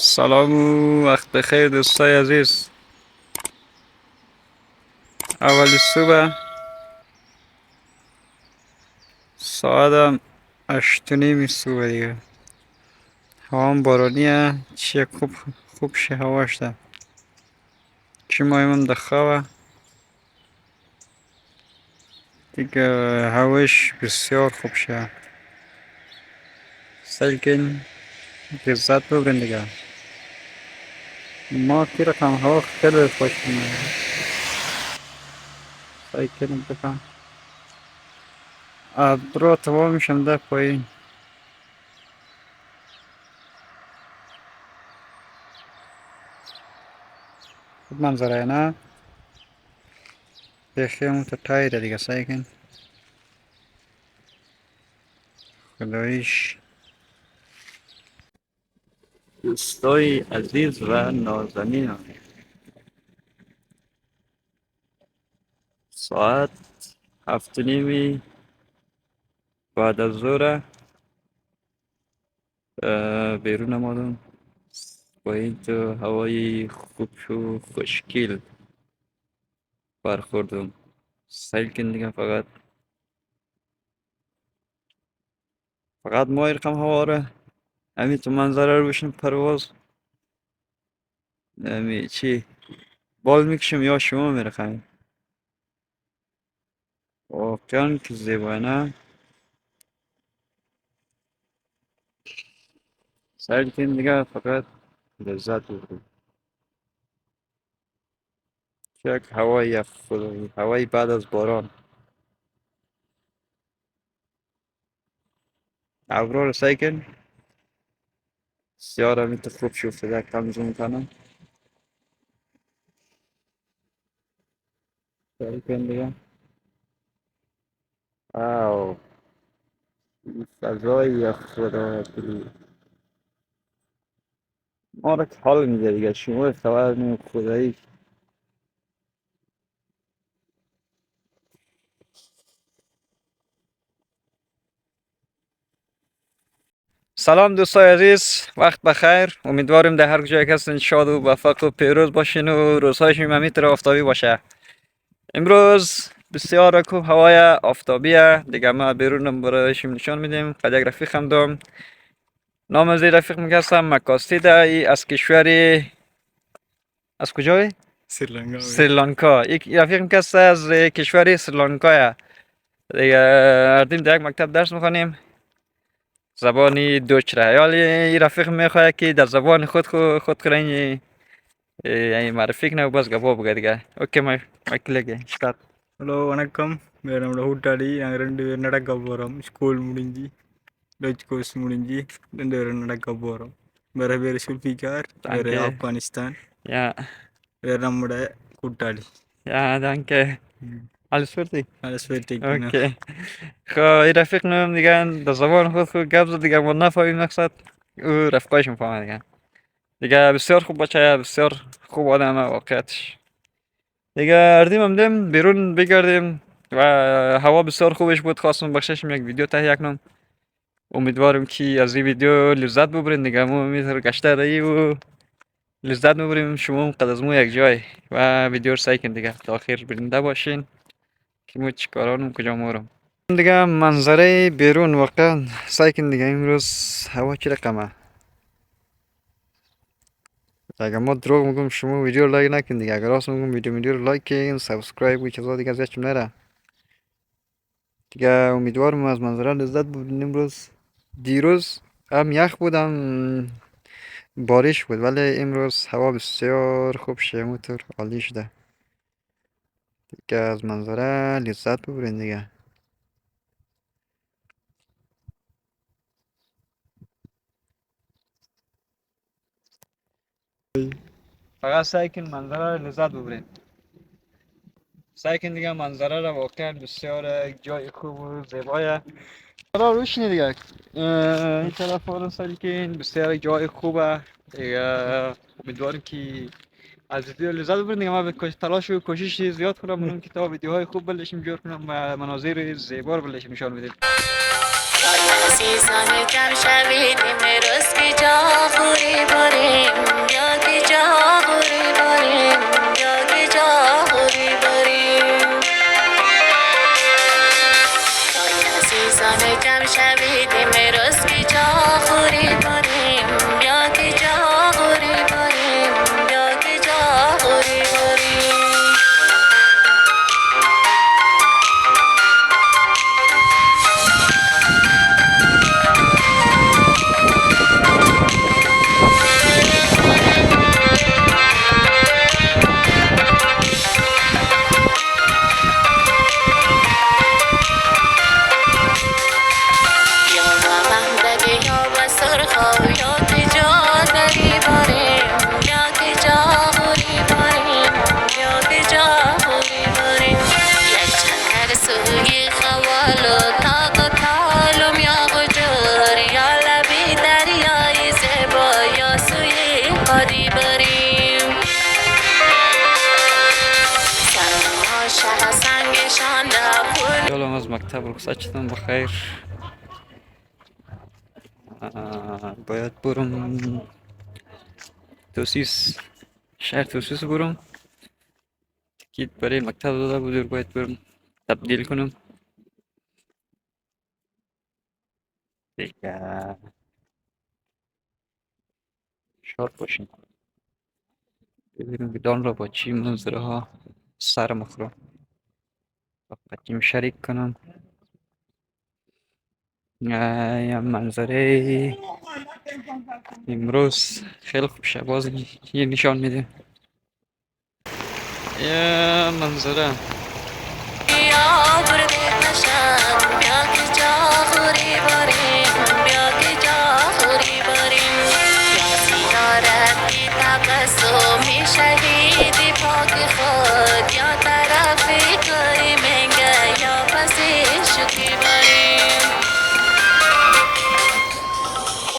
سلام و وقت بخیر دوستای عزیز. اولی صبح ساعتم 8:30 صبح دیگه. هوام بارانیه، چیه خوب شه هواش ده. چی مایمم دخواه دیگه، هواش بسیار خوب شه. سلکن لذت ببرین دیگه. ما کی رقم هوا خیلی خوش میاد. سلکن بکن ابرو تمام میشم ده پایین. خوب منظره نه بخی همون تا تایره دیگه. سلکن خداییش. دوستای عزیز و نازنینم، ساعت 7:30 بعد از ظهر بیرون آمدم با این تو هوای خوب و خوشگل برخوردم. سیل کن دیگه. فقط ما رقم هوا را همین تو منظره رو بشین پرواز همین چی بال میکشم یا شما میرخم. واقعا که زیبا نه. سیل کن دیگه، فقط لذت ببرید. یک هوای خدایی، هوای بعد از باران. ابرار رو سعی کن سیاره میت خوب شفته در کم زوم کنم. سعی کن دیگه. آو فضای خدا بلی ما را که حال میده دیگه. شما خبر نیم خدایی. سلام دوستای عزیز، وقت بخیر. امیدواریم در هر جای که هستین شاد و موفق و پیروز باشین و روزهایشون همینطور آفتابی باشه. امروز بسیار خوب هوای آفتابیه دیگه. ما بیرونم برایشون نشان میدیم. قد یک رفیق هم دارم، نام از این رفیق میگستم مکاستی ده. ای از کشوری، از کجای؟ سریلانکا. یک رفیق میگست از کشوری سریلانکا دیگه. اردیم در یک مکتب درس میخوانیم زبانی دوچره. یالی این رفیق میخواه که در زبان خود کرنی یعنی معرفی کنه و باز گپا بگه دیگه. اوکی மைக்கிலக்கு start. Hello வணக்கம். நம்மளோட கூட்டாளி நாங்கள் 2 பேர் நடக்க போகிறோம். ஸ்கூல் முடிஞ்சு டச் கோர்ஸ் முடிஞ்சு 2 பேரும் நடக்க போகிறோம். வேறு பேர் சுல்ஃபிகார், வேறு ஆப்கானிஸ்தான். யா வேறு நம்மளோட கூட்டாளி. யா danke. Alles fertig? Alles fertig. اوکی. خب این رفیق نمیم دیگه در زبان خود گپ زد دیگه. ما نفهمیم مقصد او رفقایش میفهمه دیگه. بسیار خوب بچه، بسیار خوب آدمه واقعیتش دیگه. اردیم هم دیم بیرون بگردیم و هوا بسیار خوبش بود. خواستم بخششم یک ویدیو تهیه کنم. امیدوارم که از این ویدیو لذت ببرین دیگه. ما میتر گشته رایی و لذت ببریم. شما هم قد از مو یک جای و ویدیو رو سعی کن دیگه تا آخر بیننده باشین که ما چیکارانم کجا مورم دیگه. منظره بیرون واقعا سعی کن دیگه. امروز هوا چه رقمه اگر ما دروغ میگم شما ویدیو رو لایک نکن دیگه. اگر راست میگم ویدیو رو لایک کن، سابسکرایب و چیزا دیگه ازش نره دیگه. امیدوارم از منظره لذت ببرین. امروز دیروز هم یخ بودم، بارش بود، ولی امروز هوا بسیار خوب شه، موتور عالی شده دیگه. از منظره لذت ببرین دیگه. فقط سعی کن منظره رو لذت ببرین. سعی کن دیگه منظره رو واقعا بسیار جای خوب و زیبایه. حالا روشنی دیگه. این طرف رو سعی کن بسیار جای خوبه دیگه. امیدوارم که از ویدیو لذت ببرین دیگه. من تلاش و کوشش زیاد کنم منم که تا ویدیوهای خوب بلشیم جور کنم و مناظر زیبا رو بلشیم نشان بدیم. عزیزان جمع شوید امروز که جا خوری بریم بادی بریم سنگها شه سنگشان در یالم از مکتب رخصت شدم بخیر. باید برم توسیس، شهر توسیس برم. تکیت برای مکتب داده بودر، باید برم تبدیل کنم دیگه. شاد باشین. ببینیم بدان را با چی منظره ها سر مخورم با قدیم شریک کنم. یا منظره امروز خیلی خوب شه، باز یه نشان میده. یا منظره بیا برده نشم بیا که جا خوری بریم بیا که جا خوری بریم بیا زیارت بی تقصو میشه